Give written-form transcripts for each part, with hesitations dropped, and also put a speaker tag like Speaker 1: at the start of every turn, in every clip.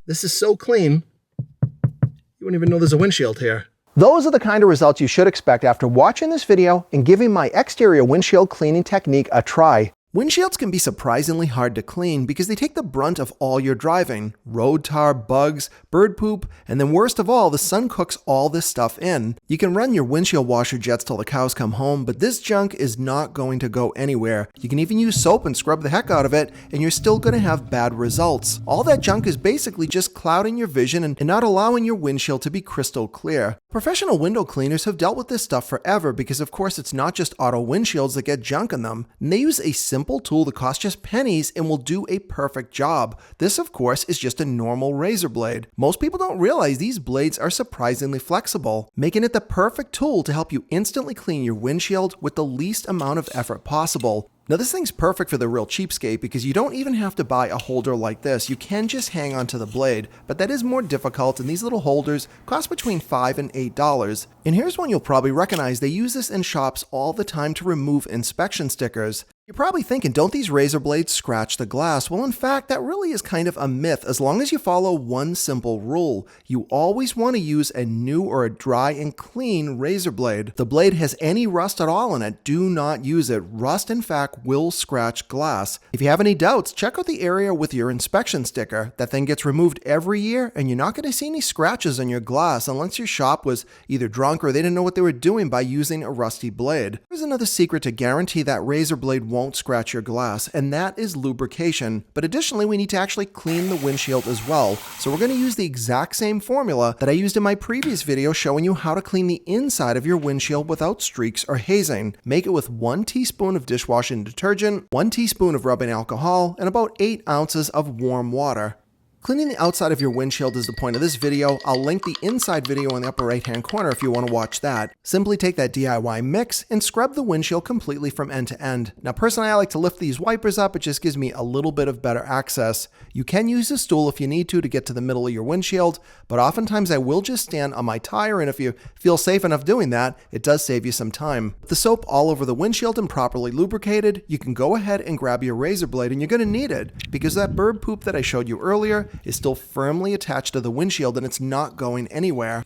Speaker 1: This is so clean, you wouldn't even know there's a windshield here. Those are the kind of results you should expect after watching this video and giving my exterior windshield cleaning technique a try. Windshields can be surprisingly hard to clean because they take the brunt of all your driving. Road tar, bugs, bird poop, and then worst of all, the sun cooks all this stuff in. You can run your windshield washer jets till the cows come home, but this junk is not going to go anywhere. You can even use soap and scrub the heck out of it, and you're still going to have bad results. All that junk is basically just clouding your vision and not allowing your windshield to be crystal clear. Professional window cleaners have dealt with this stuff forever because of course it's not just auto windshields that get junk in them. And they use a simple tool that costs just pennies and will do a perfect job. This of course is just a normal razor blade. Most people don't realize these blades are surprisingly flexible, making it the perfect tool to help you instantly clean your windshield with the least amount of effort possible. Now this thing's perfect for the real cheapskate because you don't even have to buy a holder like this. You can just hang onto the blade, but that is more difficult and these little holders cost between $5 and $8. And here's one you'll probably recognize. They use this in shops all the time to remove inspection stickers. You're probably thinking, don't these razor blades scratch the glass? Well, in fact, that really is kind of a myth as long as you follow one simple rule. You always want to use a new or a dry and clean razor blade. If the blade has any rust at all in it, do not use it. Rust, in fact, will scratch glass. If you have any doubts, check out the area with your inspection sticker. That thing gets removed every year and you're not going to see any scratches on your glass unless your shop was either drunk or they didn't know what they were doing by using a rusty blade. Here's another secret to guarantee that razor blade won't scratch your glass, and that is lubrication. But additionally, we need to actually clean the windshield as well. So we're going to use the exact same formula that I used in my previous video showing you how to clean the inside of your windshield without streaks or hazing. Make it with 1 teaspoon of dishwashing detergent, 1 teaspoon of rubbing alcohol, and about 8 ounces of warm water. Cleaning the outside of your windshield is the point of this video. I'll link the inside video in the upper right hand corner if you want to watch that. Simply take that DIY mix and scrub the windshield completely from end to end. Now personally I like to lift these wipers up, it just gives me a little bit of better access. You can use a stool if you need to get to the middle of your windshield, but oftentimes I will just stand on my tire, and if you feel safe enough doing that, it does save you some time. With the soap all over the windshield and properly lubricated, you can go ahead and grab your razor blade, and you're going to need it because that bird poop that I showed you earlier is still firmly attached to the windshield and it's not going anywhere.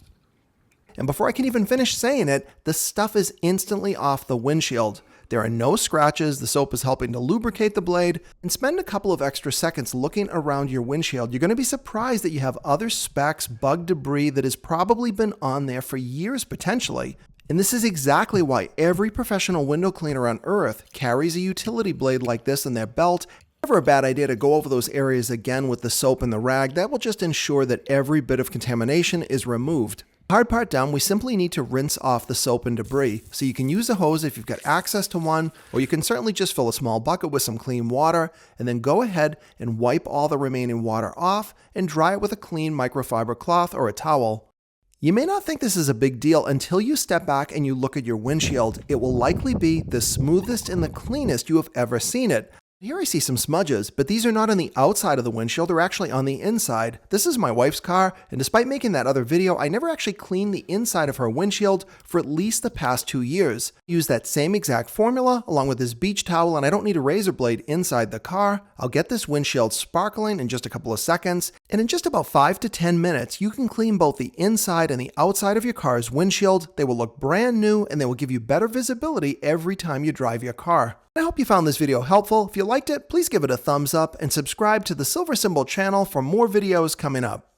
Speaker 1: And before I can even finish saying it, the stuff is instantly off the windshield. There are no scratches, the soap is helping to lubricate the blade, and spend a couple of extra seconds looking around your windshield. You're going to be surprised that you have other specks, bug debris that has probably been on there for years potentially. And this is exactly why every professional window cleaner on earth carries a utility blade like this in their belt. Never a bad idea to go over those areas again with the soap and the rag. That will just ensure that every bit of contamination is removed. Hard part down, we simply need to rinse off the soap and debris. So you can use a hose if you've got access to one, or you can certainly just fill a small bucket with some clean water and then go ahead and wipe all the remaining water off and dry it with a clean microfiber cloth or a towel. You may not think this is a big deal until you step back and you look at your windshield. It will likely be the smoothest and the cleanest you have ever seen it. Here I see some smudges, but these are not on the outside of the windshield, they're actually on the inside. This is my wife's car, and despite making that other video, I never actually cleaned the inside of her windshield for at least the past 2 years. I use that same exact formula along with this beach towel, and I don't need a razor blade inside the car. I'll get this windshield sparkling in just a couple of seconds, and in just about 5 to 10 minutes, you can clean both the inside and the outside of your car's windshield. They will look brand new, and they will give you better visibility every time you drive your car. I hope you found this video helpful. If you liked it, please give it a thumbs up and subscribe to the Silver Symbol channel for more videos coming up.